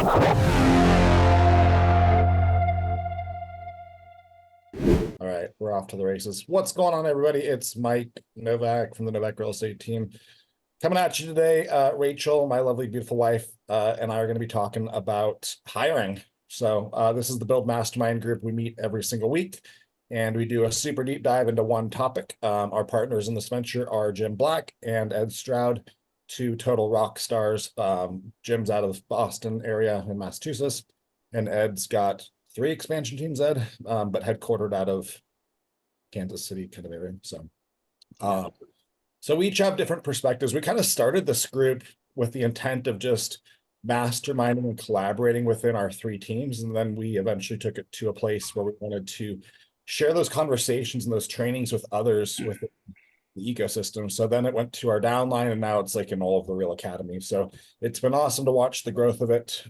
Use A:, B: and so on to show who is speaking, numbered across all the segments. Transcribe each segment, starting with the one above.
A: All right, we're off to the races. What's going on, everybody? It's Mike Novak from the Novak Real Estate team coming at you today. Rachel, my lovely, beautiful wife, and I are going to be talking about hiring. So this is the Build Mastermind group. We meet every single week, and we do a super deep dive into one topic. Our partners in this venture are Jim Black and Ed Stroud, two total rock stars. Jim's out of the Boston area in Massachusetts, and Ed's got 3 expansion teams, Ed, but headquartered out of Kansas City kind of area. So we each have different perspectives. We kind of started this group with the intent of just masterminding and collaborating within our 3 teams. And then we eventually took it to a place where we wanted to share those conversations and those trainings with others with the ecosystem. So then it went to our downline, and now it's like in all of the Real Academy. So it's been awesome to watch the growth of it.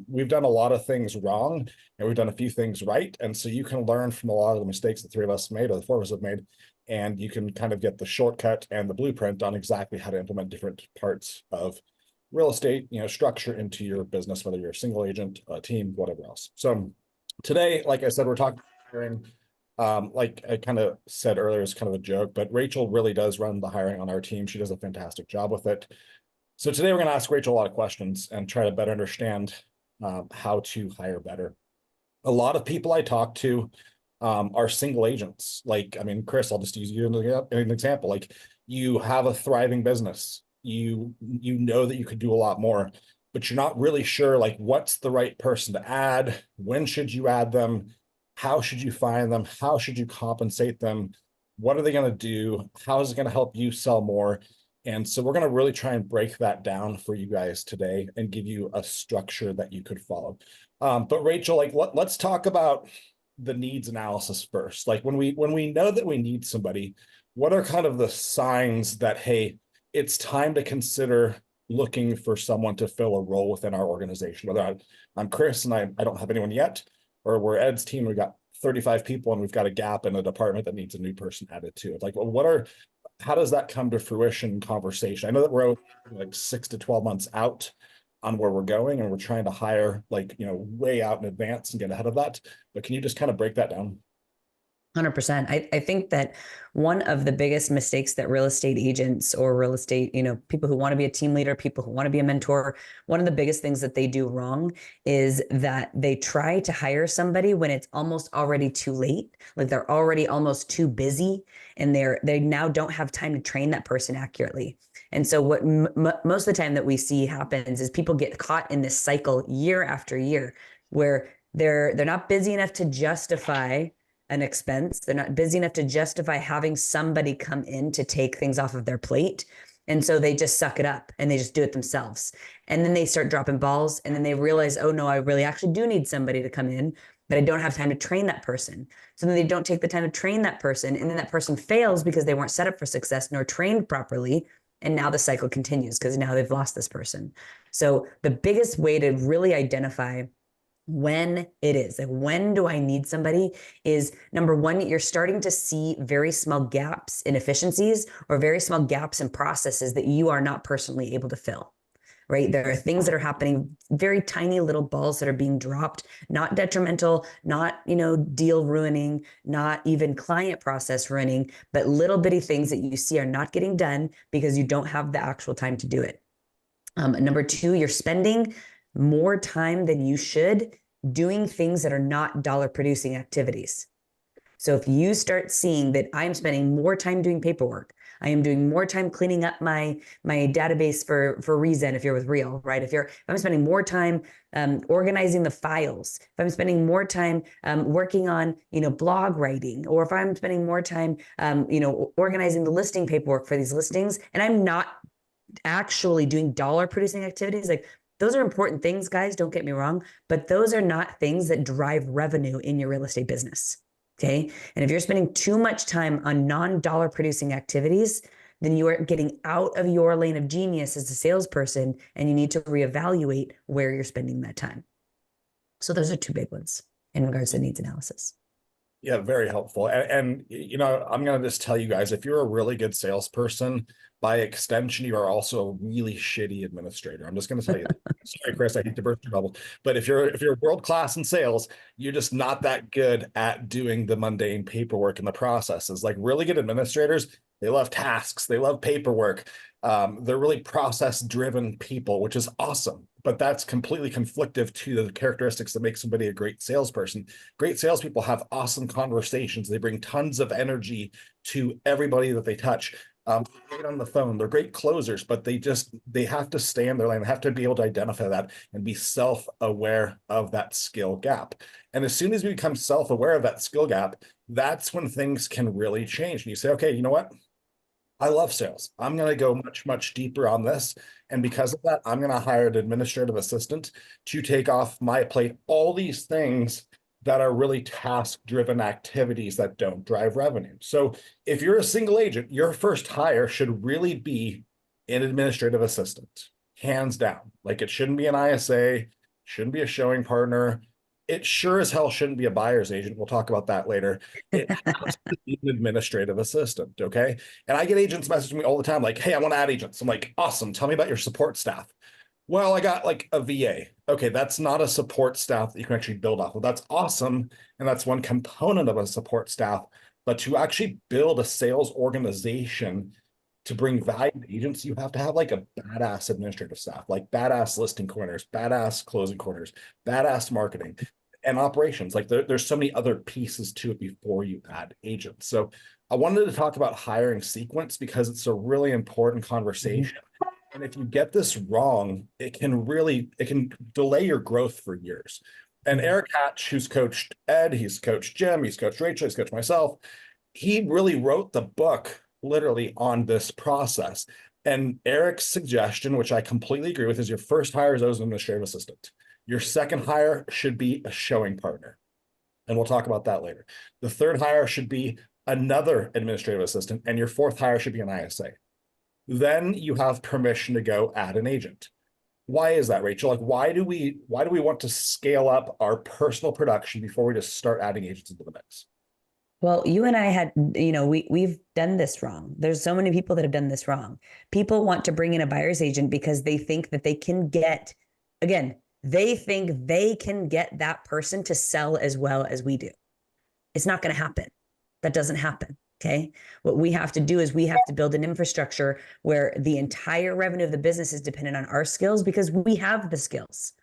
A: We've done a lot of things wrong, and we've done a few things right. And so you can learn from a lot of the mistakes the 3 of us made, or the 4 of us have made, and you can kind of get the shortcut and the blueprint on exactly how to implement different parts of real estate, structure into your business, whether you're a single agent, a team, whatever else. So today, like I said, we're talking hiring. Like I kind of said earlier, it's kind of a joke, but Rachel really does run the hiring on our team. She does a fantastic job with it. So today we're going to ask Rachel a lot of questions and try to better understand how to hire better. A lot of people I talk to are single agents. Chris, I'll just use you as an example. Like, you have a thriving business. You know that you could do a lot more, but you're not really sure, like, what's the right person to add? When should you add them? How should you find them? How should you compensate them? What are they going to do? How is it going to help you sell more? And so we're going to really try and break that down for you guys today and give you a structure that you could follow. But Rachel, let's talk about the needs analysis first. Like, when we know that we need somebody, what are kind of the signs that, hey, it's time to consider looking for someone to fill a role within our organization? Whether I'm Chris and I don't have anyone yet, or we're Ed's team, we've got 35 people and we've got a gap in a department that needs a new person added to it. Like, how does that come to fruition in conversation? I know that we're like 6 to 12 months out on where we're going, and we're trying to hire way out in advance and get ahead of that. But can you just kind of break that down?
B: 100%. I think that one of the biggest mistakes that real estate agents or real estate, people who want to be a team leader, people who want to be a mentor, one of the biggest things that they do wrong is that they try to hire somebody when it's almost already too late. Like, they're already almost too busy, and they now don't have time to train that person accurately. And so what most of the time that we see happens is people get caught in this cycle year after year, where they're not busy enough to justify an expense. They're not busy enough to justify having somebody come in to take things off of their plate. And so they just suck it up and they just do it themselves. And then they start dropping balls, and then they realize, oh no, I really actually do need somebody to come in, but I don't have time to train that person. So then they don't take the time to train that person. And then that person fails because they weren't set up for success nor trained properly. And now the cycle continues because now they've lost this person. So the biggest way to really identify when it is, like, when do I need somebody, is number one, you're starting to see very small gaps in efficiencies or very small gaps in processes that you are not personally able to fill, right? There are things that are happening, very tiny little balls that are being dropped, not detrimental, not, deal ruining, not even client process ruining, but little bitty things that you see are not getting done because you don't have the actual time to do it. Number two, you're spending more time than you should doing things that are not dollar producing activities. So if you start seeing that I'm spending more time doing paperwork, I am doing more time cleaning up my database for reZen, if you're with Real, right? If I'm spending more time organizing the files, if I'm spending more time working on blog writing, or if I'm spending more time organizing the listing paperwork for these listings, and I'm not actually doing dollar producing activities, like, those are important things, guys, don't get me wrong, but those are not things that drive revenue in your real estate business. Okay. And if you're spending too much time on non-dollar producing activities, then you are getting out of your lane of genius as a salesperson, and you need to reevaluate where you're spending that time. So those are 2 big ones in regards to needs analysis.
A: Yeah, very helpful. And you know, I'm gonna just tell you guys, if you're a really good salesperson, by extension, you are also a really shitty administrator. I'm just gonna tell you that. Sorry, Chris, I hate to burst your bubble. But if you're world class in sales, you're just not that good at doing the mundane paperwork and the processes. Like really good administrators, they love tasks, they love paperwork. They're really process driven people, which is awesome. But that's completely conflictive to the characteristics that make somebody a great salesperson. Great salespeople have awesome conversations. They bring tons of energy to everybody that they touch. Great on the phone. They're great closers, but they have to stay in their lane. They have to be able to identify that and be self-aware of that skill gap. And as soon as we become self-aware of that skill gap, that's when things can really change. And you say, okay, you know what? I love sales. I'm going to go much, much deeper on this. And because of that, I'm going to hire an administrative assistant to take off my plate all these things that are really task-driven activities that don't drive revenue. So if you're a single agent, your first hire should really be an administrative assistant, hands down. Like it shouldn't be an ISA, shouldn't be a showing partner. It sure as hell shouldn't be a buyer's agent. We'll talk about that later. It has to be an administrative assistant, okay? And I get agents messaging me all the time, like, hey, I want to add agents. I'm like, awesome. Tell me about your support staff. Well, I got like a VA. Okay, that's not a support staff that you can actually build off of. That's awesome. And that's one component of a support staff. But to actually build a sales organization to bring value to agents, you have to have like a badass administrative staff, like badass listing corners, badass closing corners, badass marketing and operations. Like there's so many other pieces to it before you add agents. So I wanted to talk about hiring sequence because it's a really important conversation. And if you get this wrong, it can delay your growth for years. And Eric Hatch, who's coached Ed, he's coached Jim, he's coached Rachel, he's coached myself. He really wrote the book literally on this process. And Eric's suggestion, which I completely agree with, is your first hire is as an administrative assistant. Your second hire should be a showing partner. And we'll talk about that later. The third hire should be another administrative assistant, and your fourth hire should be an ISA. Then you have permission to go add an agent. Why is that, Rachel? Like, why do we want to scale up our personal production before we just start adding agents into the mix?
B: Well, you and I had, we've done this wrong. There's so many people that have done this wrong. People want to bring in a buyer's agent because they think that they can get, again, they think they can get that person to sell as well as we do. It's not going to happen. That doesn't happen. Okay. What we have to do is we have to build an infrastructure where the entire revenue of the business is dependent on our skills because we have the skills.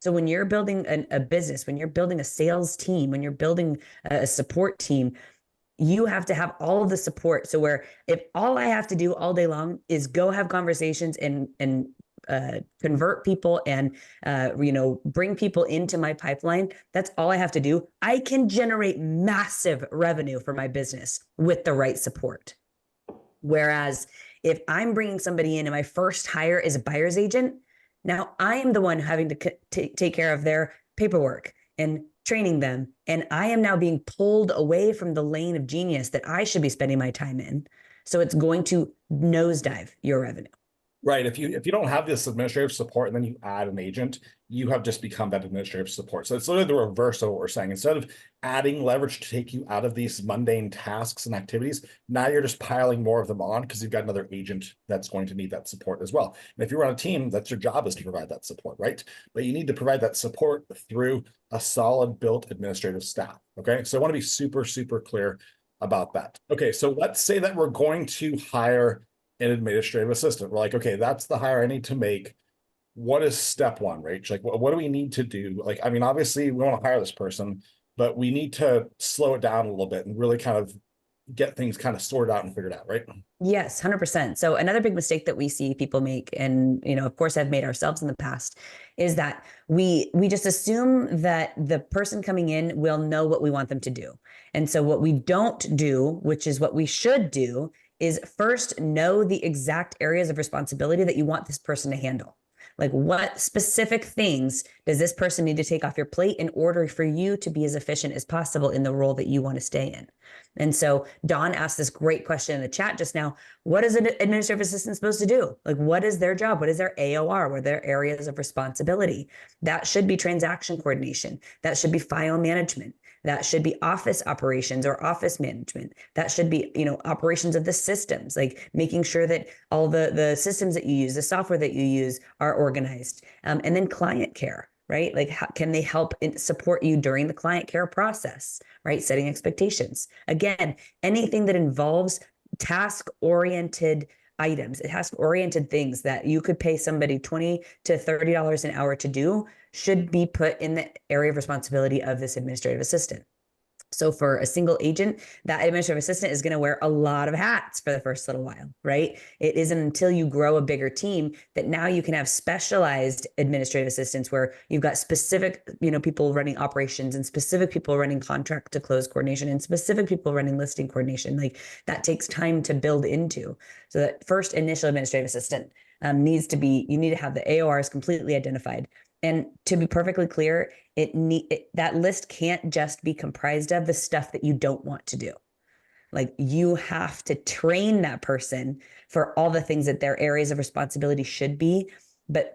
B: So when you're building a business, when you're building a sales team, when you're building a support team, you have to have all of the support. So where if all I have to do all day long is go have conversations and convert people and bring people into my pipeline, that's all I have to do. I can generate massive revenue for my business with the right support. Whereas if I'm bringing somebody in and my first hire is a buyer's agent, now I am the one having to take care of their paperwork and training them. And I am now being pulled away from the lane of genius that I should be spending my time in. So it's going to nosedive your revenue.
A: Right. If you don't have this administrative support and then you add an agent, you have just become that administrative support. So it's literally the reverse of what we're saying. Instead of adding leverage to take you out of these mundane tasks and activities, now you're just piling more of them on because you've got another agent that's going to need that support as well. And if you run a team, that's your job, is to provide that support, right? But you need to provide that support through a solid built administrative staff. Okay. So I want to be super, super clear about that. Okay. So let's say that we're going to hire an administrative assistant. We're like, okay, that's the hire I need to make. What is step one, right? Like, what do we need to do? Like, I mean, obviously we want to hire this person, but we need to slow it down a little bit and really kind of get things kind of sorted out and figured out, right?
B: Yes, 100%. So another big mistake that we see people make, and of course I've made ourselves in the past, is that we just assume that the person coming in will know what we want them to do. And so what we don't do, which is what we should do, is first know the exact areas of responsibility that you want this person to handle. Like what specific things Does this person need to take off your plate in order for you to be as efficient as possible in the role that you want to stay in? And so Dawn asked this great question in the chat just now. What is an administrative assistant supposed to do? Like, what is their job? What is their AOR? What are their areas of responsibility? That should be transaction coordination. That should be file management. That should be office operations or office management. That should be, operations of the systems, like making sure that all the systems that you use, the software that you use are organized. And then client care, right? Like, how can they help support you during the client care process, right? Setting expectations. Again, anything that involves task-oriented items, task-oriented things that you could pay somebody $20 to $30 an hour to do should be put in the area of responsibility of this administrative assistant. So for a single agent, that administrative assistant is going to wear a lot of hats for the first little while, right? It isn't until you grow a bigger team that now you can have specialized administrative assistants where you've got specific, people running operations and specific people running contract to close coordination and specific people running listing coordination. Like, that takes time to build into. So that first initial administrative assistant you need to have the AORs completely identified. And to be perfectly clear, that list can't just be comprised of the stuff that you don't want to do. Like, you have to train that person for all the things that their areas of responsibility should be. But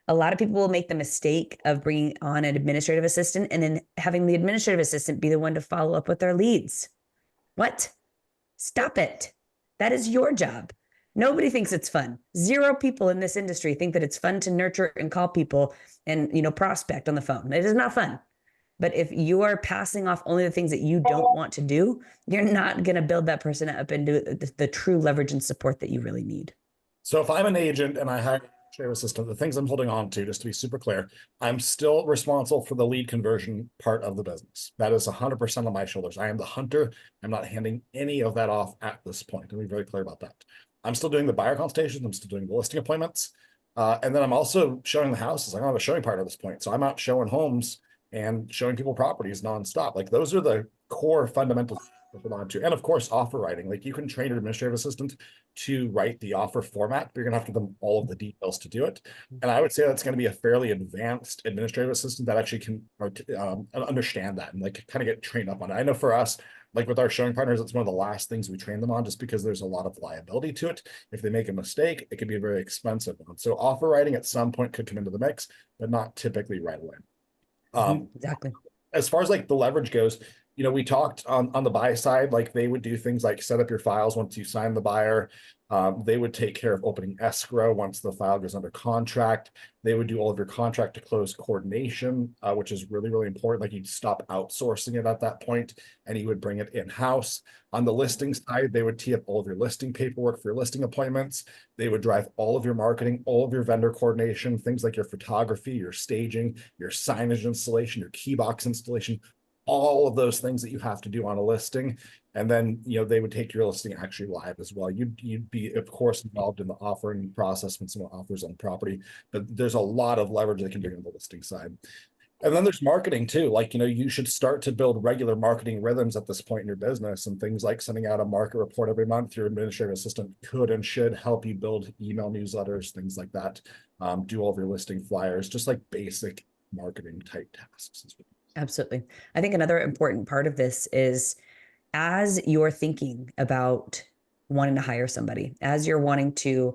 B: a lot of people will make the mistake of bringing on an administrative assistant and then having the administrative assistant be the one to follow up with their leads. What? Stop it. That is your job. Nobody thinks it's fun. 0 people in this industry think that it's fun to nurture and call people and, prospect on the phone. It is not fun. But if you are passing off only the things that you don't want to do, you're not going to build that person up into the true leverage and support that you really need.
A: So if I'm an agent and I hire an administrative assistant, the things I'm holding on to, just to be super clear, I'm still responsible for the lead conversion part of the business. That is 100% on my shoulders. I am the hunter. I'm not handing any of that off at this point. I'll be very clear about that. I'm still doing the buyer consultations. I'm still doing the listing appointments. And then I'm also showing the houses. I don't have a showing part at this point. So I'm out showing homes and showing people properties nonstop. Like, those are the core fundamentals to. And of course, offer writing. Like, you can train your administrative assistant to write the offer format, but you're going to have to give them all of the details to do it. And I would say that's going to be a fairly advanced administrative assistant that actually can understand that and kind of get trained up on it. I know for us, like with our showing partners, it's one of the last things we train them on, just because there's a lot of liability to it. If they make a mistake, it can be a very expensive one. So offer writing at some point could come into the mix, but not typically right away.
B: Exactly.
A: As far as the leverage goes, we talked on the buy side, like they would do things like set up your files once you sign the buyer. They would take care of opening escrow once the file goes under contract. They would do all of your contract to close coordination, which is really, really important. Like, you'd stop outsourcing it at that point and you would bring it in-house. On the listing side, they would tee up all of your listing paperwork for your listing appointments. They would drive all of your marketing, all of your vendor coordination, things like your photography, your staging, your signage installation, your key box installation, all of those things that you have to do on a listing. And then, they would take your listing actually live as well. You'd be, of course, involved in the offering process when someone offers on the property, but there's a lot of leverage they can bring on the listing side. And then there's marketing too. Like, you should start to build regular marketing rhythms at this point in your business, and things like sending out a market report every month. Your administrative assistant could and should help you build email newsletters, things like that. Do all of your listing flyers, just like basic marketing type tasks.
B: Absolutely. I think another important part of this is, as you're thinking about wanting to hire somebody, as you're wanting to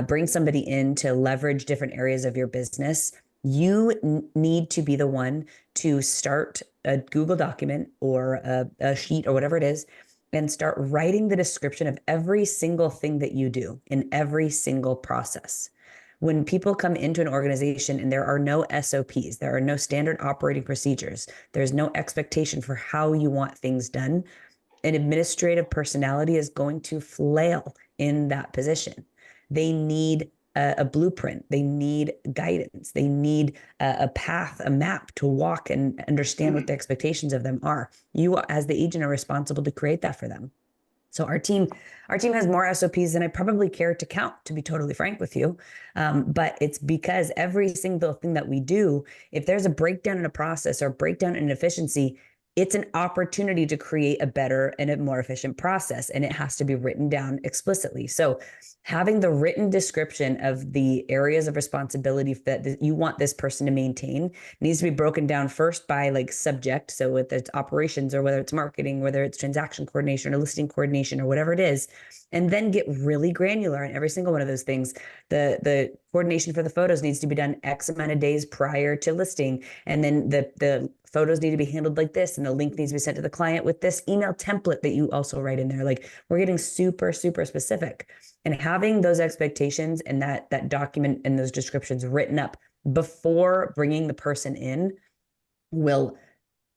B: bring somebody in to leverage different areas of your business, you need to be the one to start a Google document or a sheet or whatever it is, and start writing the description of every single thing that you do in every single process. When people come into an organization and there are no SOPs, there are no standard operating procedures, there's no expectation for how you want things done, an administrative personality is going to flail in that position. They need a blueprint. They need guidance. They need a path, a map to walk and understand what the expectations of them are. You, as the agent, are responsible to create that for them. So our team has more SOPs than I probably care to count, to be totally frank with you. But it's because every single thing that we do, if there's a breakdown in a process or breakdown in efficiency, it's an opportunity to create a better and a more efficient process, and it has to be written down explicitly. So having the written description of the areas of responsibility that you want this person to maintain needs to be broken down first by like subject. So whether it's operations or whether it's marketing, whether it's transaction coordination or listing coordination or whatever it is, and then get really granular on every single one of those things. The coordination for the photos needs to be done X amount of days prior to listing. And then the photos need to be handled like this. And the link needs to be sent to the client with this email template that you also write in there. Like we're getting super, super specific, and having those expectations and that document and those descriptions written up before bringing the person in will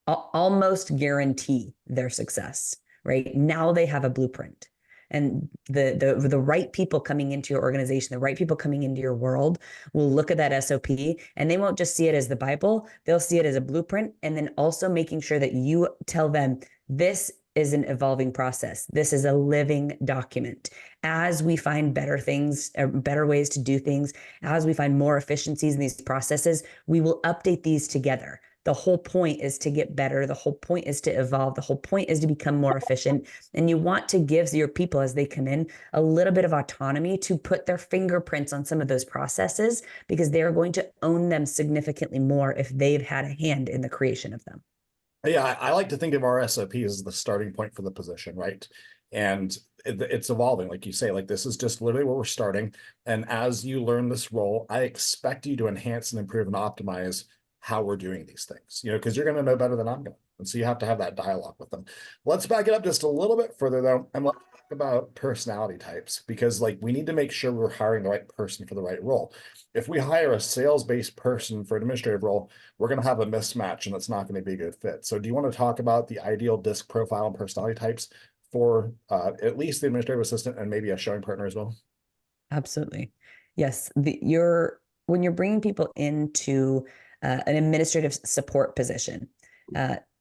B: almost guarantee their success, right? Now they have a blueprint. And the right people coming into your organization, the right people coming into your world will look at that SOP, and they won't just see it as the Bible, they'll see it as a blueprint. And then also making sure that you tell them this is an evolving process. This is a living document. As we find better things, better ways to do things, as we find more efficiencies in these processes, we will update these together. The whole point is to get better. The whole point is to evolve. The whole point is to become more efficient. And you want to give your people, as they come in, a little bit of autonomy to put their fingerprints on some of those processes, because they are going to own them significantly more if they've had a hand in the creation of them.
A: Yeah, I like to think of our SOP as the starting point for the position, right? And it's evolving, like you say, like this is just literally where we're starting. And as you learn this role, I expect you to enhance and improve and optimize how we're doing these things, because you're going to know better than I'm going to. And so you have to have that dialogue with them. Let's back it up just a little bit further though, and let's talk about personality types, because like we need to make sure we're hiring the right person for the right role. If we hire a sales-based person for an administrative role, we're going to have a mismatch and it's not going to be a good fit. So do you want to talk about the ideal disc profile and personality types for at least the administrative assistant and maybe a showing partner as well?
B: Absolutely. Yes. When you're bringing people into an administrative support position,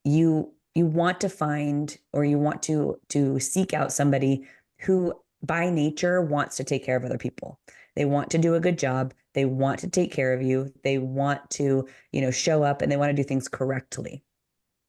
B: you want to find, or you want to seek out somebody who by nature wants to take care of other people. They want to do a good job. They want to take care of you. They want to, show up, and they want to do things correctly.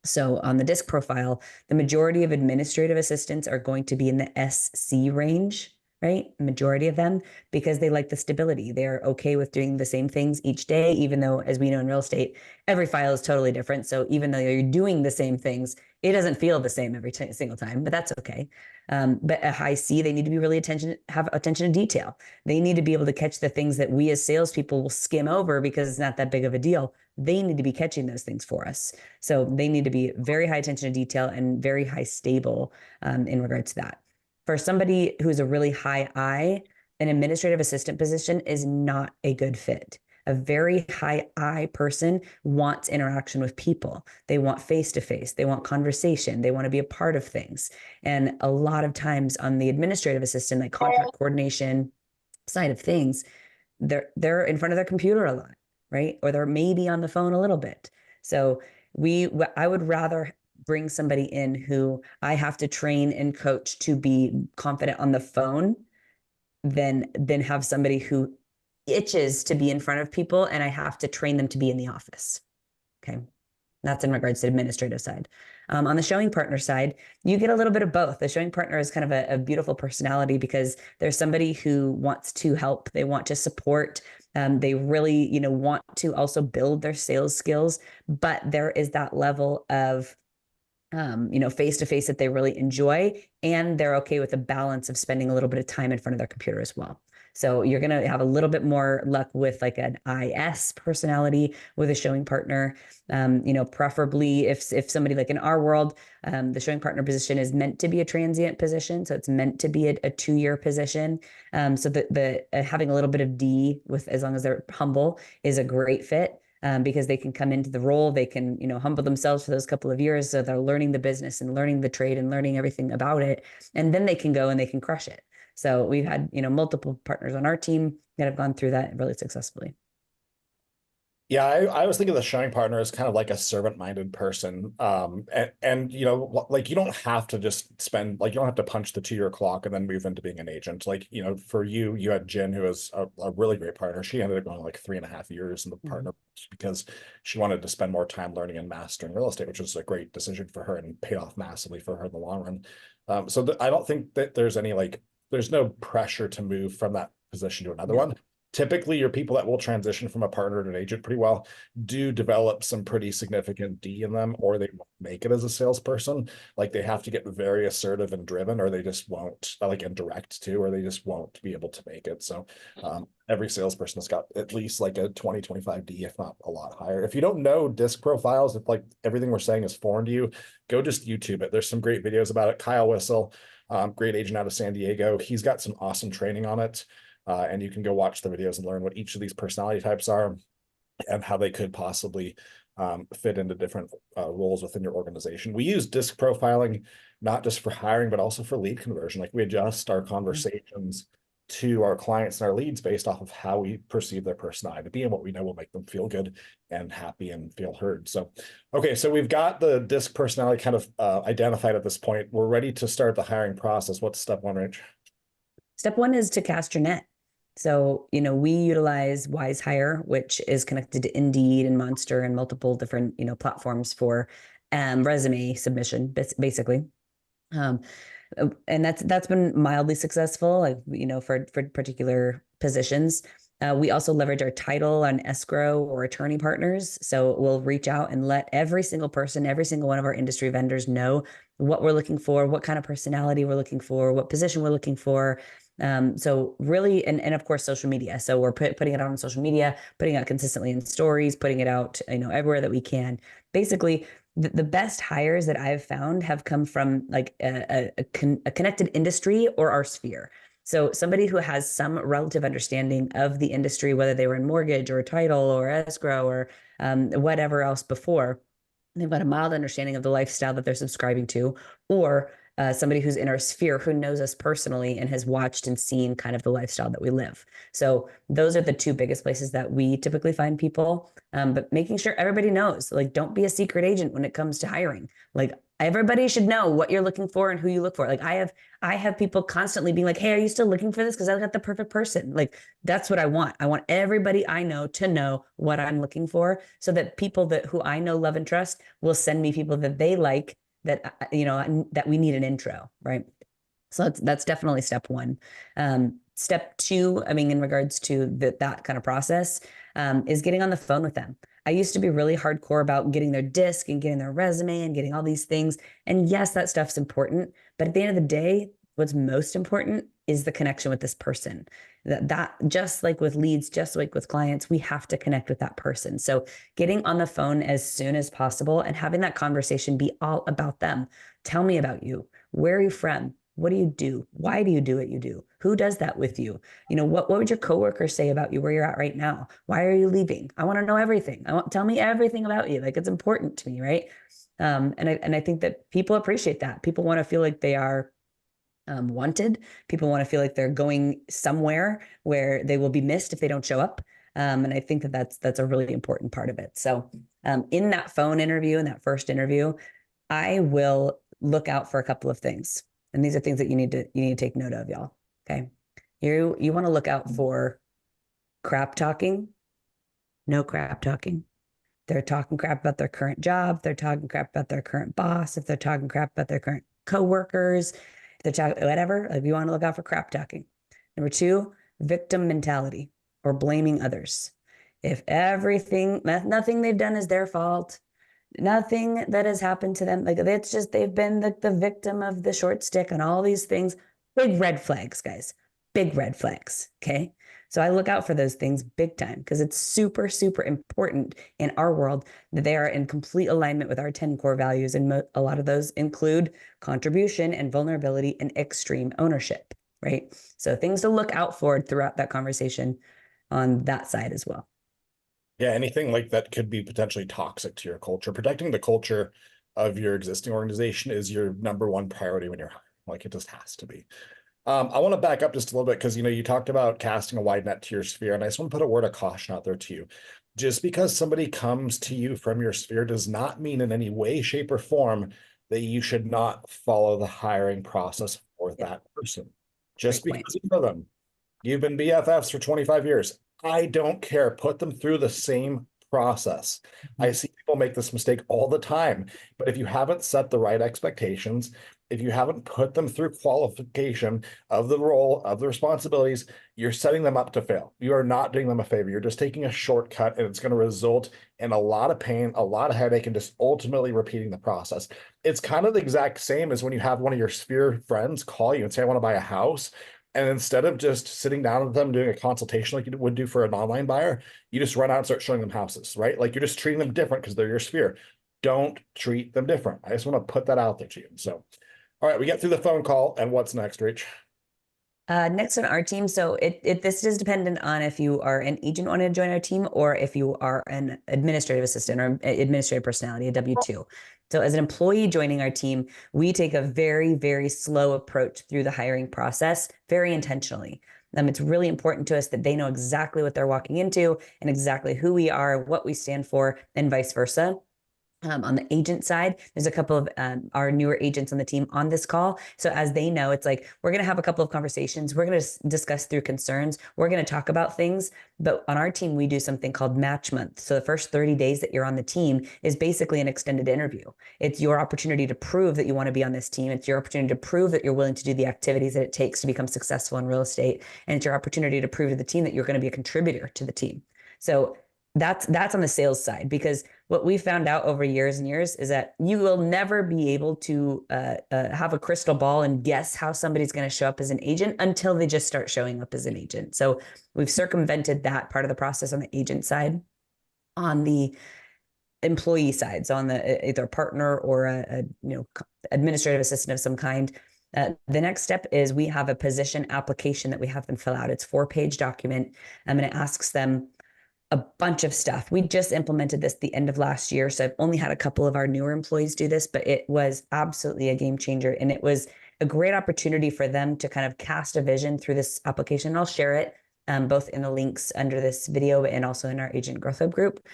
B: So on the disc profile, the majority of administrative assistants are going to be in the SC range, right? Majority of them, because they like the stability. They're okay with doing the same things each day, even though, as we know in real estate, every file is totally different. So even though you're doing the same things, it doesn't feel the same every single time, but that's okay. But a high C, they need to be really have attention to detail. They need to be able to catch the things that we as salespeople will skim over because it's not that big of a deal. They need to be catching those things for us. So they need to be very high attention to detail and very high stable in regards to that. For somebody who's a really high I, an administrative assistant position is not a good fit. A very high I person wants interaction with people. They want face-to-face. They want conversation. They want to be a part of things. And a lot of times on the administrative assistant, like contract coordination side of things, they're in front of their computer a lot, right? Or they're maybe on the phone a little bit. So I would rather bring somebody in who I have to train and coach to be confident on the phone than have somebody who itches to be in front of people and I have to train them to be in the office. Okay. That's in regards to the administrative side. On the showing partner side, you get a little bit of both. The showing partner is kind of a beautiful personality because there's somebody who wants to help. They want to support. They really, want to also build their sales skills, but there is that level of face to face that they really enjoy, and they're okay with the balance of spending a little bit of time in front of their computer as well. So you're going to have a little bit more luck with like an IS personality with a showing partner. Preferably if somebody like in our world, the showing partner position is meant to be a transient position. So it's meant to be a 2-year position. So the having a little bit of D with, as long as they're humble, is a great fit. Because they can come into the role, they can, humble themselves for those couple of years. So they're learning the business and learning the trade and learning everything about it. And then they can go and they can crush it. So we've had, multiple partners on our team that have gone through that really successfully.
A: Yeah, I was thinking the showing partner is kind of like a servant-minded person. And you know, like you don't have to just spend like you don't have to punch the 2 year clock and then move into being an agent. Like, you know, for you, you had Jen, who was a really great partner. She ended up going like 3.5 years in the
B: Mhm.
A: partner because she wanted to spend more time learning and mastering real estate, which was a great decision for her and paid off massively for her in the long run. So I don't think that there's any like there's no pressure to move from that position to another
B: No.
A: one. Typically, your people that will transition from a partner to an agent pretty well do develop some pretty significant D in them, or they won't make it as a salesperson. Like they have to get very assertive and driven, or they just won't, like indirect too, or they just won't be able to make it. So every salesperson has got at least like a 20-25 D, if not a lot higher. If you don't know disc profiles, if like everything we're saying is foreign to you, go just YouTube it. There's some great videos about it. Kyle Whistle, great agent out of San Diego. He's got some awesome training on it. And you can go watch the videos and learn what each of these personality types are and how they could possibly fit into different roles within your organization. We use disc profiling not just for hiring, but also for lead conversion. Like we adjust our conversations to our clients and our leads based off of how we perceive their personality to be and what we know will make them feel good and happy and feel heard. So, okay, so we've got the disc personality kind of identified at this point. We're ready to start the hiring process. What's step one, Rach?
B: Step one is to cast your net. So, we utilize Wise Hire, which is connected to Indeed and Monster and multiple different, platforms for resume submission, basically. Um, and that's been mildly successful, like, for particular positions. We also leverage our title and escrow or attorney partners. So we'll reach out and let every single person, every single one of our industry vendors know what we're looking for, what kind of personality we're looking for, what position we're looking for. So really, and of course, social media. So we're putting it out on social media, putting it out consistently in stories, putting it out, everywhere that we can. Basically, the best hires that I've found have come from like a connected industry or our sphere. So somebody who has some relative understanding of the industry, whether they were in mortgage or title or escrow or whatever else before, they've got a mild understanding of the lifestyle that they're subscribing to, or somebody who's in our sphere who knows us personally and has watched and seen kind of the lifestyle that we live. So those are the two biggest places that we typically find people. But making sure everybody knows, like, don't be a secret agent when it comes to hiring. Like, everybody should know what you're looking for and who you look for. Like, I have people constantly being like, "Hey, are you still looking for this? Because I got the perfect person." Like, that's what I want. I want everybody I know to know what I'm looking for, so that people who I know, love, and trust will send me people that they like, that that we need an intro, right? So that's definitely step one. Step two, I mean, in regards to that kind of process, is getting on the phone with them. I used to be really hardcore about getting their disc and getting their resume and getting all these things. And yes, that stuff's important. But at the end of the day, what's most important is the connection with this person. That just like with leads, just like with clients, we have to connect with that person. So getting on the phone as soon as possible and having that conversation be all about them. Tell me about you. Where are you from? What do you do? Why do you do what you do? Who does that with you? What would your coworkers say about you where you're at right now? Why are you leaving? I want to know everything. Tell me everything about you. Like, it's important to me, right? And I think that people appreciate that. People want to feel like they are wanted. People want to feel like they're going somewhere where they will be missed if they don't show up. And I think that that's a really important part of it. So in that phone interview, in that first interview, I will look out for a couple of things. And these are things that you need to take note of, y'all. Okay. You want to look out for crap talking, no crap talking. They're talking crap about their current job. They're talking crap about their current boss. If they're talking crap about their current coworkers, if they're talking whatever, if you want to look out for crap talking. Number two, victim mentality or blaming others. If nothing they've done is their fault, nothing that has happened to them, like, it's just they've been the victim of the short stick and all these things. Big red flags, guys. Big red flags. Okay. So I look out for those things big time, because it's super, super important in our world that they are in complete alignment with our 10 core values. And a lot of those include contribution and vulnerability and extreme ownership, right? So things to look out for throughout that conversation on that side as well.
A: Yeah, anything like that could be potentially toxic to your culture. Protecting the culture of your existing organization is your number one priority when you're hiring. Like it just has to be. I want to back up just a little bit because you talked about casting a wide net to your sphere, and I just want to put a word of caution out there to you. Just because somebody comes to you from your sphere does not mean in any way, shape, or form that you should not follow the hiring process for
B: Yeah,
A: that person.
B: great
A: Just
B: point.
A: because you know them, you've been BFFs for 25 years. I don't care. Put them through the same process. I
B: Mhm.
A: see people make this mistake all the time. But if you haven't set the right expectations, if you haven't put them through qualification of the role, of the responsibilities, you're setting them up to fail. You are not doing them a favor. You're just taking a shortcut, and it's going to result in a lot of pain, a lot of headache, and just ultimately repeating the process. It's kind of the exact same as when you have one of your sphere friends call you and say, I want to buy a house. And instead of just sitting down with them doing a consultation like you would do for an online buyer, you just run out and start showing them houses, right? Like you're just treating them different because they're your sphere. Don't treat them different. I just want to put that out there to you. So, all right, we get through the phone call, and what's next, Rach?
B: Next on our team, so this is dependent on if you are an agent wanting to join our team or if you are an administrative assistant or administrative personality, a W-2. So as an employee joining our team, we take a very, very slow approach through the hiring process, very intentionally. It's really important to us that they know exactly what they're walking into and exactly who we are, what we stand for, and vice versa. On the agent side, there's a couple of our newer agents on the team on this call. So as they know, it's like we're going to have a couple of conversations. We're going to discuss through concerns. We're going to talk about things. But on our team, we do something called match month. So the first 30 days that you're on the team is basically an extended interview. It's your opportunity to prove that you want to be on this team. It's your opportunity to prove that you're willing to do the activities that it takes to become successful in real estate. And it's your opportunity to prove to the team that you're going to be a contributor to the team. So that's on the sales side, because what we found out over years and years is that you will never be able to have a crystal ball and guess how somebody's going to show up as an agent until they just start showing up as an agent. So we've circumvented that part of the process on the agent side. On the employee side, so on the either partner or a administrative assistant of some kind, the next step is we have a position application that we have them fill out. It's 4-page document, and it asks them a bunch of stuff. We just implemented this the end of last year. So I've only had a couple of our newer employees do this, but it was absolutely a game changer. And it was a great opportunity for them to kind of cast a vision through this application. And I'll share it both in the links under this video and also in our Agent Growth Hub group.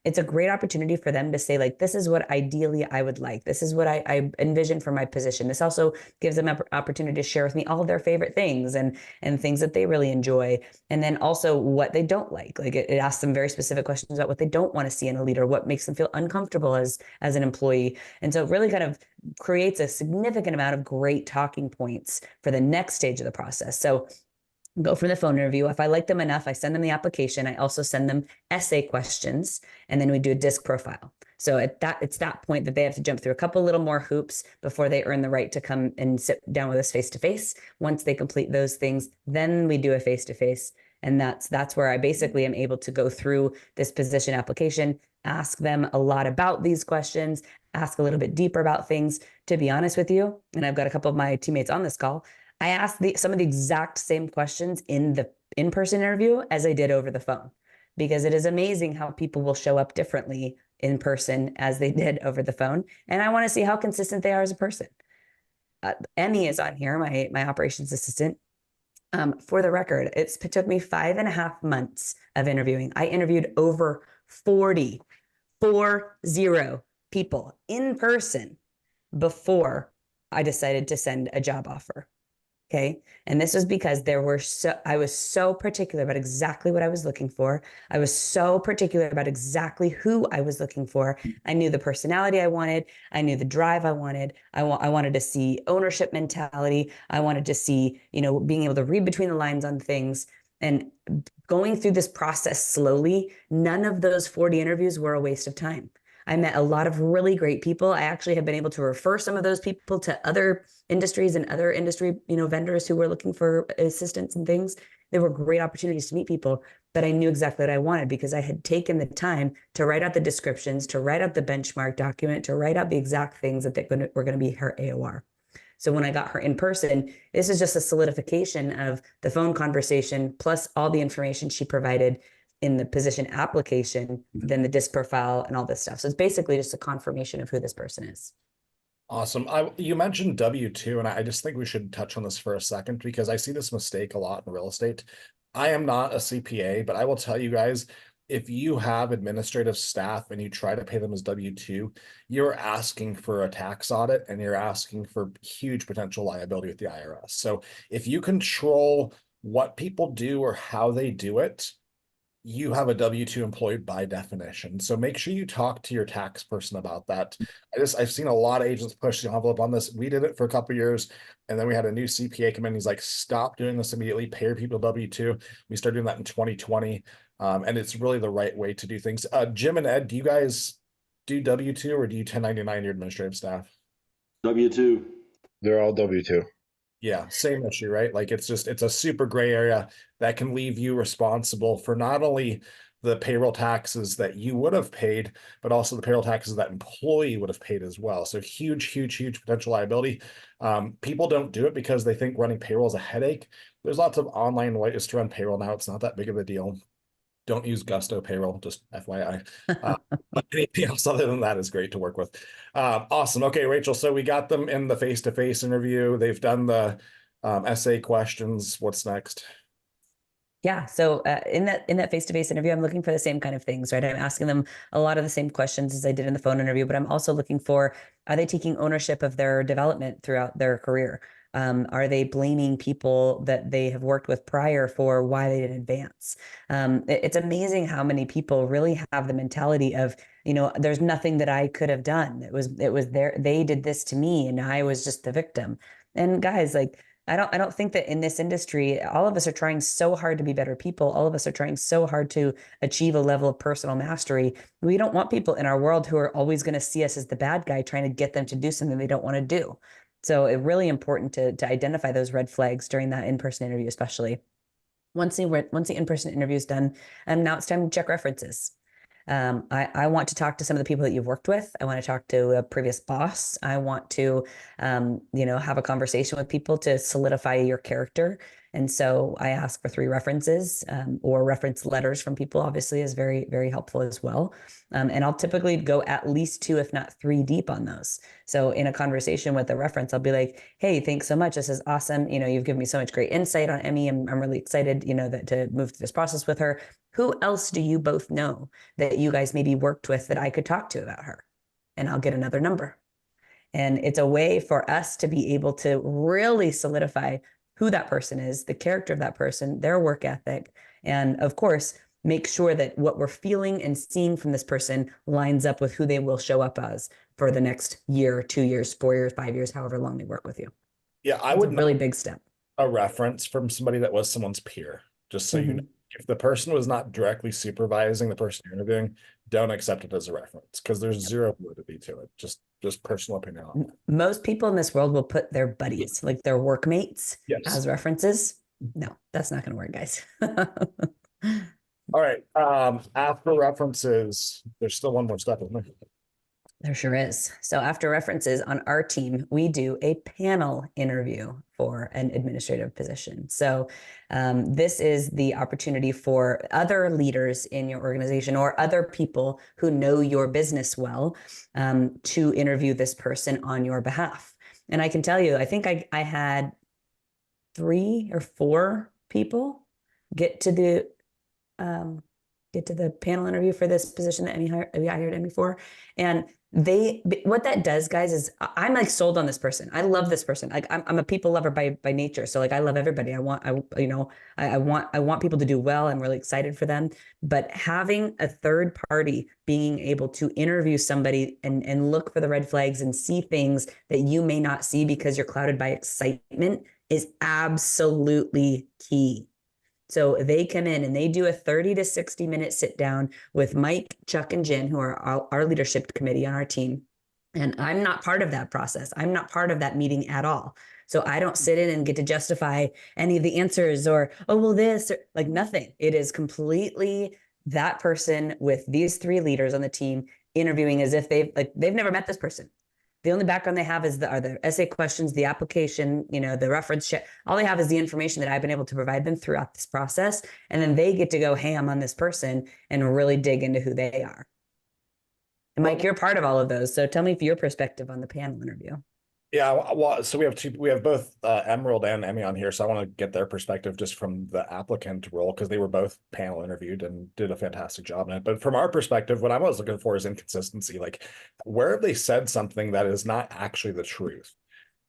B: It's a great opportunity for them to say, like, this is what ideally I would like. This is what I envision for my position. This also gives them an opportunity to share with me all of their favorite things and things that they really enjoy. And then also what they don't like. Like it asks them very specific questions about what they don't want to see in a leader, what makes them feel uncomfortable as an employee. And so it really kind of creates a significant amount of great talking points for the next stage of the process. So go for the phone interview. If I like them enough, I send them the application. I also send them essay questions, and then we do a disc profile. So it's that point that they have to jump through a couple little more hoops before they earn the right to come and sit down with us face to face. Once they complete those things, then we do a face to face. And that's where I basically am able to go through this position application, ask them a lot about these questions, ask a little bit deeper about things. To be honest with you, and I've got a couple of my teammates on this call, I asked some of the exact same questions in the in-person interview as I did over the phone, because it is amazing how people will show up differently in person as they did over the phone. And I want to see how consistent they are as a person. Emmy is on here, my operations assistant. For the record, it took me 5.5 months of interviewing. I interviewed over 40 people in person before I decided to send a job offer. Okay. And this was because I was so particular about exactly what I was looking for. I was so particular about exactly who I was looking for. I knew the personality I wanted. I knew the drive I wanted. I wanted to see ownership mentality. I wanted to see, being able to read between the lines on things. And going through this process slowly, none of those 40 interviews were a waste of time. I met a lot of really great people. I actually have been able to refer some of those people to other industries and other industry, vendors who were looking for assistance and things. There were great opportunities to meet people, but I knew exactly what I wanted because I had taken the time to write out the descriptions, to write out the benchmark document, to write out the exact things that were going to be her AOR. So when I got her in person, this is just a solidification of the phone conversation plus all the information she provided in the position application, then the disc profile and all this stuff. So it's basically just a confirmation of who this person is.
A: Awesome. You mentioned W-2, and I just think we should touch on this for a second because I see this mistake a lot in real estate. I am not a CPA, but I will tell you guys, if you have administrative staff and you try to pay them as W-2, you're asking for a tax audit and you're asking for huge potential liability with the IRS. So if you control what people do or how they do it, you have a W-2 employee by definition. So make sure you talk to your tax person about that. I've seen a lot of agents push the envelope on this. We did it for a couple of years, and then we had a new CPA come in. He's like, stop doing this immediately, pay your people W-2. We started doing that in 2020. And it's really the right way to do things. Jim and Ed, do you guys do W-2 or do you 1099 your administrative staff?
C: W-2.
D: They're all W-2.
A: Yeah, same issue, right? Like it's a super gray area that can leave you responsible for not only the payroll taxes that you would have paid, but also the payroll taxes that employee would have paid as well. So huge potential liability. People don't do it because they think running payroll is a headache. There's lots of online ways to run payroll now. It's not that big of a deal. Don't use Gusto payroll, just FYI. But anything else other than that is great to work with. Awesome. Okay, Rachel. So we got them in the face-to-face interview. They've done the essay questions. What's next?
B: Yeah. So in that face-to-face interview, I'm looking for the same kind of things, right? I'm asking them a lot of the same questions as I did in the phone interview, but I'm also looking for, are they taking ownership of their development throughout their career? Are they blaming people that they have worked with prior for why they didn't advance? It's amazing how many people really have the mentality of, there's nothing that I could have done. It was they did this to me and I was just the victim. And guys, like, I don't think that in this industry, all of us are trying so hard to be better people. All of us are trying so hard to achieve a level of personal mastery. We don't want people in our world who are always going to see us as the bad guy, trying to get them to do something they don't want to do. So it's really important to identify those red flags during that in-person interview, especially once the in-person interview is done. And now it's time to check references. I want to talk to some of the people that you've worked with. I want to talk to a previous boss. I want to, have a conversation with people to solidify your character. And so I ask for 3 references, or reference letters from people, obviously, is very, very helpful as well. And I'll typically go at least 2, if not 3 deep on those. So in a conversation with a reference, I'll be like, hey, thanks so much. This is awesome. You've given me so much great insight on Emmy. I'm really excited, to move through this process with her. Who else do you both know that you guys maybe worked with that I could talk to about her? And I'll get another number. And it's a way for us to be able to really solidify who that person is, the character of that person, their work ethic, and of course, make sure that what we're feeling and seeing from this person lines up with who they will show up as for the next year, 2 years, 4 years, 5 years, however long they work with you.
A: Yeah, I
B: It's
A: would
B: a really big step.
A: A reference from somebody that was someone's peer, just so you know. If the person was not directly supervising the person you're interviewing, don't accept it as a reference because there's zero validity to it. Just personal opinion on it.
B: Most people in this world will put their buddies, like their workmates,
A: Yes.
B: as references. No, that's not going to work, guys.
A: All right. After references, there's still one more step, isn't there?
B: There sure is. So after references on our team, we do a panel interview for an administrative position. So this is the opportunity for other leaders in your organization or other people who know your business well to interview this person on your behalf. And I can tell you, I think I had 3 or 4 people get to the panel interview for this position that I hired Emmy for. And what that does, guys, is I'm like sold on this person. I love this person. Like I'm a people lover by nature. So like I love everybody. I want people to do well. I'm really excited for them. But having a third party being able to interview somebody and look for the red flags and see things that you may not see because you're clouded by excitement is absolutely key. So they come in and they do a 30 to 60 minute sit down with Mike, Chuck, and Jen, who are our leadership committee on our team. And I'm not part of that process. I'm not part of that meeting at all. So I don't sit in and get to justify any of the answers or, oh, well, this, or, like nothing. It is completely that person with these 3 leaders on the team interviewing as if they've never met this person. The only background they have are the essay questions, the application, the reference check. All they have is the information that I've been able to provide them throughout this process. And then they get to go ham on this person and really dig into who they are. And Mike,
A: Well,
B: you're part of all of those. So tell me your perspective on the panel interview.
A: yeah, well, so we have both Emerald and Emmy on here, so I want to get their perspective just from the applicant role because they were both panel interviewed and did a fantastic job in it. But from our perspective, what I was looking for is inconsistency. Like, where have they said something that is not actually the truth?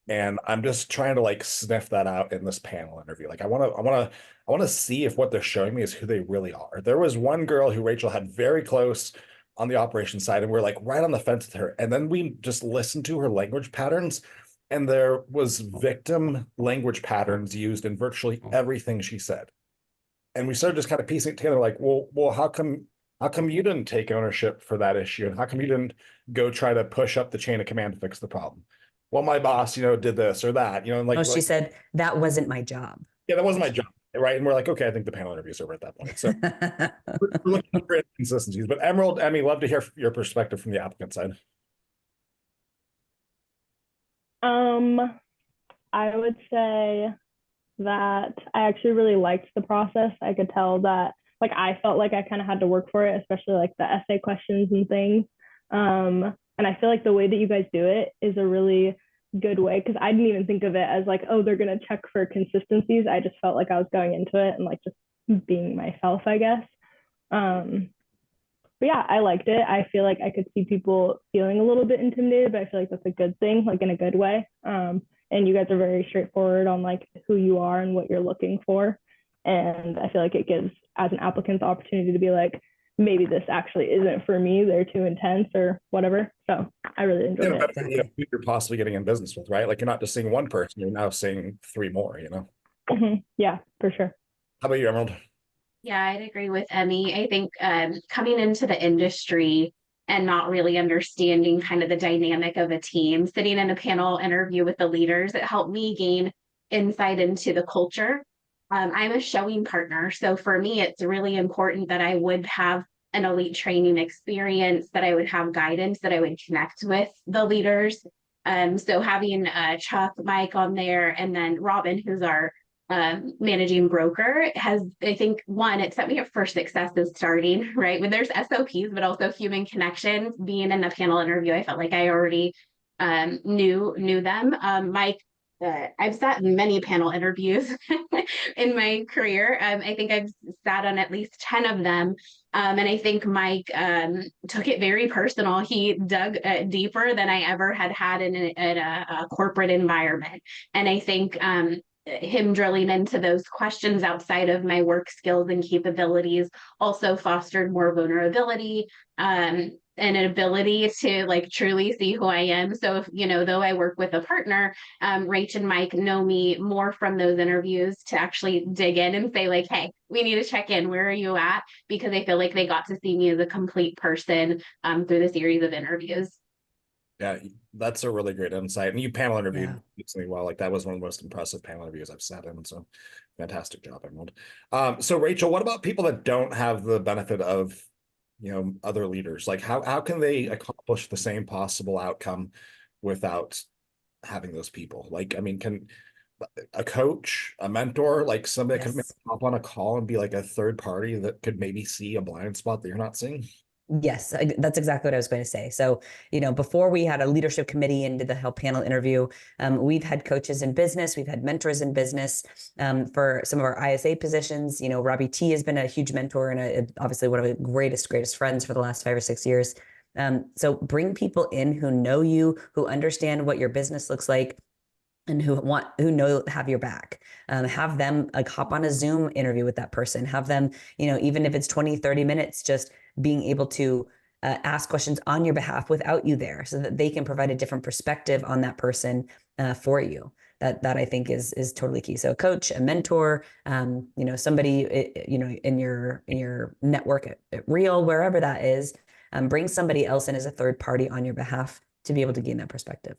A: And I'm just trying to like sniff that out in this panel interview. Like, I want to see if what they're showing me is who they really are. There was one girl who Rachel had very close on the operations side, and we're like right on the fence with her. And then we just listened to her language patterns, and there was victim language patterns used in virtually everything she said. And we started just kind of piecing it together, like, well, how come you didn't take ownership for that issue? And how come you didn't go try to push up the chain of command to fix the problem? Well, my boss, did this or that, and
B: Oh,
A: like,
B: she said, that wasn't my job.
A: yeah, that wasn't my job. Right. And we're like, okay, I think the panel interview's over at that point. So we're looking for inconsistencies. But Emerald, Emmy, love to hear your perspective from the applicant side.
C: Um, I would say that I actually really liked the process. I could tell that like I felt like I kind of had to work for it, especially like the essay questions and things. And I feel like the way that you guys do it is a really good way because I didn't even think of it as like, oh, they're gonna check for consistencies. I just felt like I was going into it and like just being myself, I guess. Um, but yeah, I liked it. I feel like I could see people feeling a little bit intimidated, but I feel like that's a good thing, like in a good way. And you guys are very straightforward on like who you are and what you're looking for. And I feel like it gives as an applicant the opportunity to be like, maybe this actually isn't for me. They're too intense or whatever. So I really enjoyed it.
B: Exactly.
A: Who you're possibly getting in business with, right? Like you're not just seeing one person, you're now seeing three more.
C: Yeah, for sure.
A: How about you, Emerald?
D: Yeah, I'd agree with Emmy. I think coming into the industry and not really understanding kind of the dynamic of a team, sitting in a panel interview with the leaders, it helped me gain insight into the culture. I'm a showing partner. So for me, it's really important that I would have an elite training experience, that I would have guidance, that I would connect with the leaders. So having Chuck, Mike on there, and then Robin, who's our managing broker, has, I think, one, it set me up for success as starting, right? When there's SOPs, but also human connections, being in the panel interview, I felt like I already knew them. Mike, I've sat in many panel interviews in my career. I think I've sat on at least 10 of them. And I think Mike took it very personal. He dug deeper than I ever had in a corporate environment. And I think him drilling into those questions outside of my work skills and capabilities also fostered more vulnerability and an ability to like truly see who I am. So if, though I work with a partner, Rach and Mike know me more from those interviews to actually dig in and say like, hey, we need to check in. Where are you at? Because I feel like they got to see me as a complete person through the series of interviews.
A: Yeah, that's a really great insight. And you panel interviewed
B: Yeah.
A: extremely well. Like that was one of the most impressive panel interviews I've sat in. So fantastic job, Emerald. So Rachel, what about people that don't have the benefit of, other leaders? Like how can they accomplish the same possible outcome without having those people? Like, I mean, can a coach, a mentor, like somebody could maybe
B: Yes.
A: hop on a call and be like a third party that could maybe see a blind spot that you're not seeing?
B: Yes, that's exactly what I was going to say. So, before we had a leadership committee and did the whole panel interview, we've had coaches in business, we've had mentors in business for some of our ISA positions. Robbie T has been a huge mentor and obviously one of the greatest friends for the last 5 or 6 years. So bring people in who know you, who understand what your business looks like, and who have your back. Have them like hop on a Zoom interview with that person. Have them, even if it's 20, 30 minutes, just being able to ask questions on your behalf without you there so that they can provide a different perspective on that person for you. That I think is totally key. So a coach, a mentor, somebody, in your network at Real, wherever that is, bring somebody else in as a third party on your behalf to be able to gain that perspective.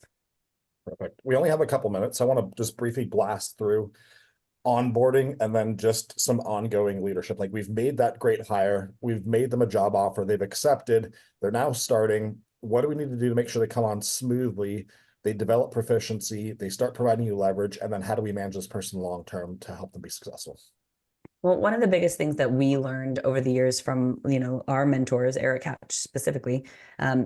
A: Perfect. We only have a couple minutes. I want to just briefly blast through onboarding and then just some ongoing leadership. Like we've made that great hire. We've made them a job offer. They've accepted. They're now starting. What do we need to do to make sure they come on smoothly? They develop proficiency. They start providing you leverage. And then how do we manage this person long-term to help them be successful?
B: Well, one of the biggest things that we learned over the years from, our mentors, Eric Hatch specifically,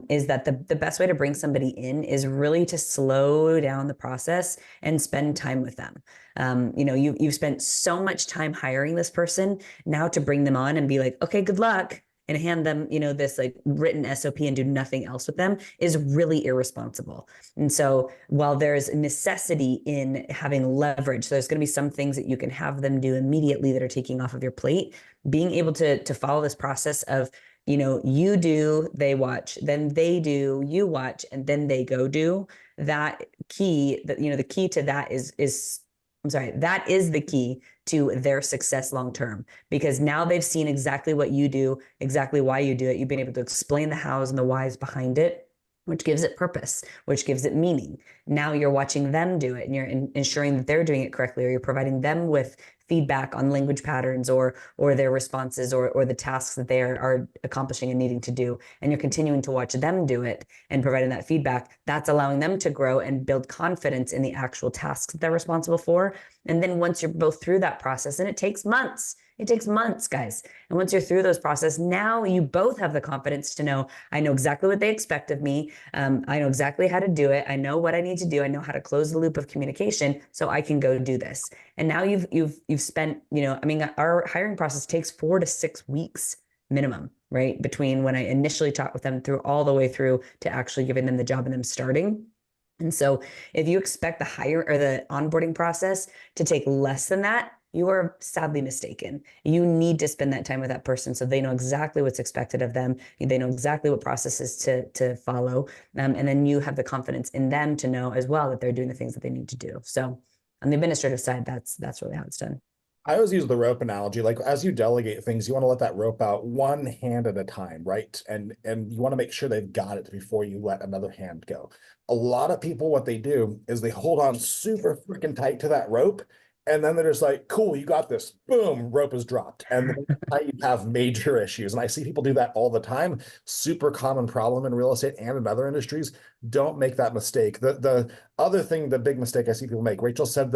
B: is that the best way to bring somebody in is really to slow down the process and spend time with them. You've spent so much time hiring this person. Now to bring them on and be like, okay, good luck, and hand them, this like written SOP and do nothing else with them is really irresponsible. And so while there's necessity in having leverage, so there's going to be some things that you can have them do immediately that are taking off of your plate, being able to follow this process of, you do, they watch, then they do, you watch, and then they go do, that key, that, the key to that is I'm sorry, that is the key to their success long term, because now they've seen exactly what you do, exactly why you do it. You've been able to explain the hows and the whys behind it, which gives it purpose, which gives it meaning. Now you're watching them do it, and you're ensuring that they're doing it correctly, or you're providing them with feedback on language patterns or their responses or the tasks that they are accomplishing and needing to do. And you're continuing to watch them do it and providing that feedback. That's allowing them to grow and build confidence in the actual tasks that they're responsible for. And then once you're both through that process, and it takes months, guys. And once you're through those process, now you both have the confidence to know, I know exactly what they expect of me. I know exactly how to do it. I know what I need to do. I know how to close the loop of communication so I can go do this. And now you've spent, our hiring process takes 4 to 6 weeks minimum, right? Between when I initially talk with them through all the way through to actually giving them the job and them starting. And so if you expect the hire or the onboarding process to take less than that, you are sadly mistaken. You need to spend that time with that person so they know exactly what's expected of them. They know exactly what processes to follow. And then you have the confidence in them to know as well that they're doing the things that they need to do. So on the administrative side, that's really how it's done.
A: I always use the rope analogy. Like as you delegate things, you want to let that rope out one hand at a time, right? And you want to make sure they've got it before you let another hand go. A lot of people, what they do is they hold on super freaking tight to that rope. And then they're just like, cool, you got this. Boom, rope is dropped. And then you have major issues. And I see people do that all the time. Super common problem in real estate and in other industries. Don't make that mistake. The other thing, the big mistake I see people make, Rachel said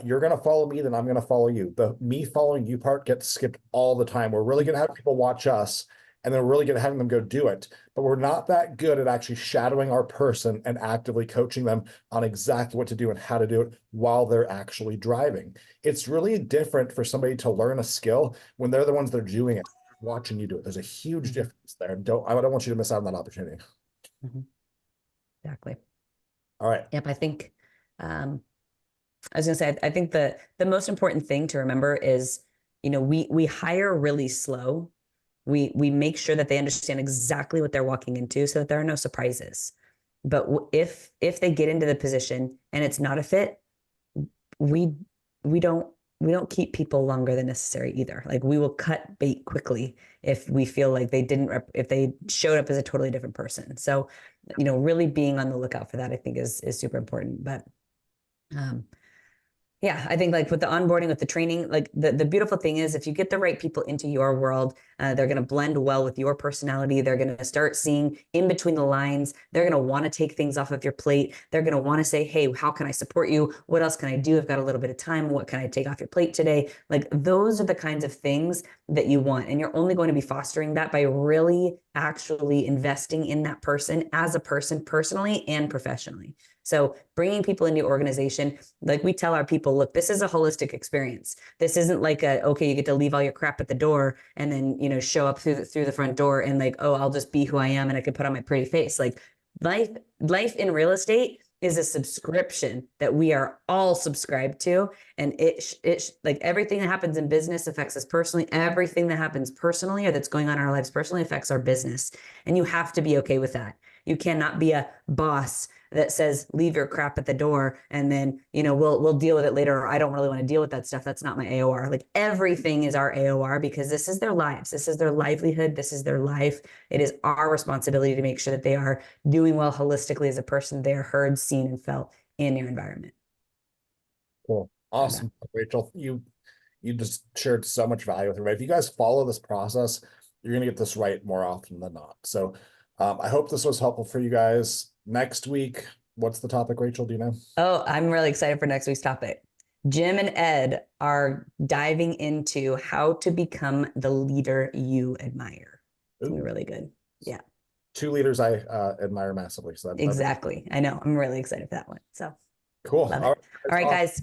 A: you're going to follow me, then I'm going to follow you. The me following you part gets skipped all the time. We're really going to have people watch us, and then we're really good at having them go do it. But we're not that good at actually shadowing our person and actively coaching them on exactly what to do and how to do it while they're actually driving. It's really different for somebody to learn a skill when they're the ones that are doing it, watching you do it. There's a huge difference there. I don't want you to miss out on that opportunity.
B: Exactly.
A: All right.
B: Yep. I think, I was going to say, I think the most important thing to remember is, we hire really slow. We make sure that they understand exactly what they're walking into so that there are no surprises. But if they get into the position and it's not a fit, we don't keep people longer than necessary either. Like we will cut bait quickly if we feel like if they showed up as a totally different person. So, really being on the lookout for that, I think is super important. But yeah, I think like with the onboarding, with the training, like the beautiful thing is if you get the right people into your world, they're going to blend well with your personality. They're going to start seeing in between the lines. They're going to want to take things off of your plate. They're going to want to say, hey, how can I support you? What else can I do? I've got a little bit of time. What can I take off your plate today? Like those are the kinds of things that you want. And you're only going to be fostering that by really actually investing in that person as a person personally and professionally. So bringing people into your organization, like we tell our people, look, this is a holistic experience. This isn't like okay, you get to leave all your crap at the door and then, show up through the front door and like, oh, I'll just be who I am and I can put on my pretty face. Like life in real estate is a subscription that we are all subscribed to. And it like everything that happens in business affects us personally. Everything that happens personally or that's going on in our lives personally affects our business. And you have to be okay with that. You cannot be a boss that says, leave your crap at the door and then, we'll deal with it later. Or I don't really want to deal with that stuff. That's not my AOR. Like everything is our AOR because this is their lives. This is their livelihood. This is their life. It is our responsibility to make sure that they are doing well holistically as a person. They are heard, seen, and felt in your environment.
A: Cool. Awesome. Rachel, you just shared so much value with everybody. If you guys follow this process, you're going to get this right more often than not. So I hope this was helpful for you guys. Next week, what's the topic, Rachel? Do you know?
B: Oh, I'm really excited for next week's topic. Jim and Ed are diving into how to become the leader you admire. It's gonna be really good. Yeah,
A: Two leaders I admire massively. So
B: exactly. I know. I'm really excited for that one. So
A: cool.
B: love it.
A: All
B: All right,
A: awesome.
B: guys.